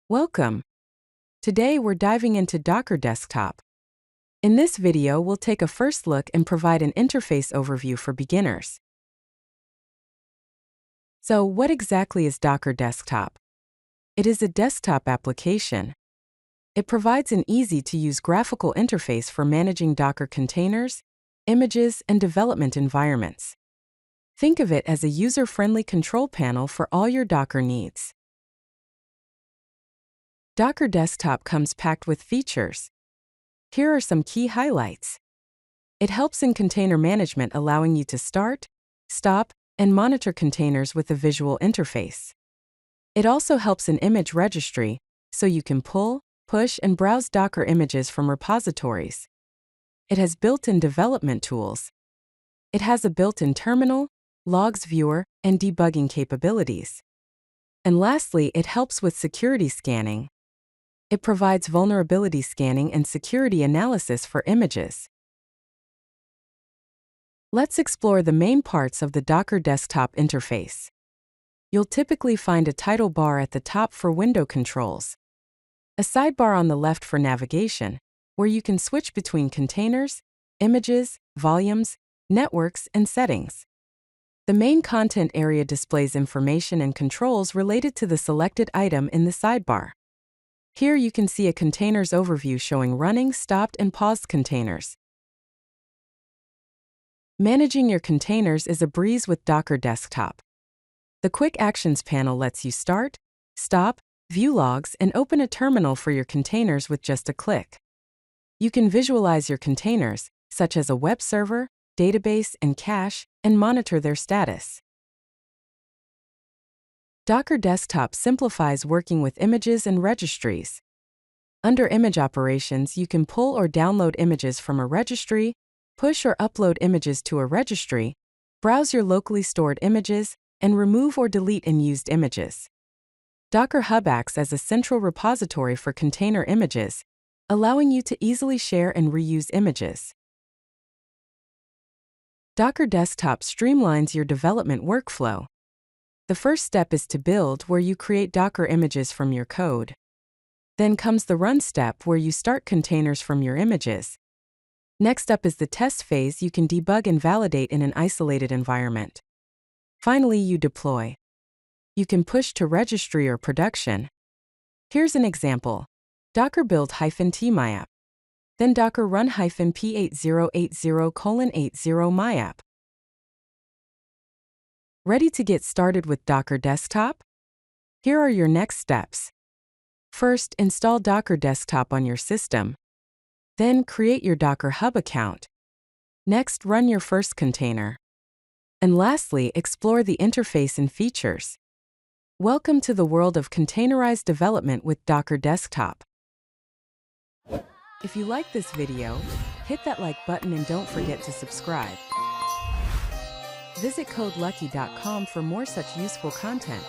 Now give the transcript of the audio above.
Welcome. Today we're diving into Docker Desktop. In this video, we'll take a first look and provide an interface overview for beginners. So, what exactly is Docker Desktop? It is a desktop application. It provides an easy-to-use graphical interface for managing Docker containers, images, and development environments. Think of it as a user-friendly control panel for all your Docker needs. Docker Desktop comes packed with features. Here are some key highlights. It helps in container management, allowing you to start, stop, and monitor containers with a visual interface. It also helps in image registry, so you can pull, push, and browse Docker images from repositories. It has built-in development tools. It has a built-in terminal, logs viewer, and debugging capabilities. And lastly, it helps with security scanning. It provides vulnerability scanning and security analysis for images. Let's explore the main parts of the Docker Desktop interface. You'll typically find a title bar at the top for window controls, a sidebar on the left for navigation, where you can switch between containers, images, volumes, networks, and settings. The main content area displays information and controls related to the selected item in the sidebar. Here you can see a containers overview showing running, stopped, and paused containers. Managing your containers is a breeze with Docker Desktop. The Quick Actions panel lets you start, stop, view logs, and open a terminal for your containers with just a click. You can visualize your containers, such as a web server, database, and cache, and monitor their status. Docker Desktop simplifies working with images and registries. Under Image Operations, you can pull or download images from a registry, push or upload images to a registry, browse your locally stored images, and remove or delete unused images. Docker Hub acts as a central repository for container images, allowing you to easily share and reuse images. Docker Desktop streamlines your development workflow. The first step is to build, where you create Docker images from your code. Then comes the run step, where you start containers from your images. Next up is the test phase. You can debug and validate in an isolated environment. Finally, you deploy. You can push to registry or production. Here's an example. Docker build-t-myapp. Then Docker run-p8080:80 Ready to get started with Docker Desktop? Here are your next steps. First, install Docker Desktop on your system. Then, create your Docker Hub account. Next, run your first container. And lastly, explore the interface and features. Welcome to the world of containerized development with Docker Desktop. If you like this video, hit that like button and don't forget to subscribe. Visit CodeLucky.com for more such useful content.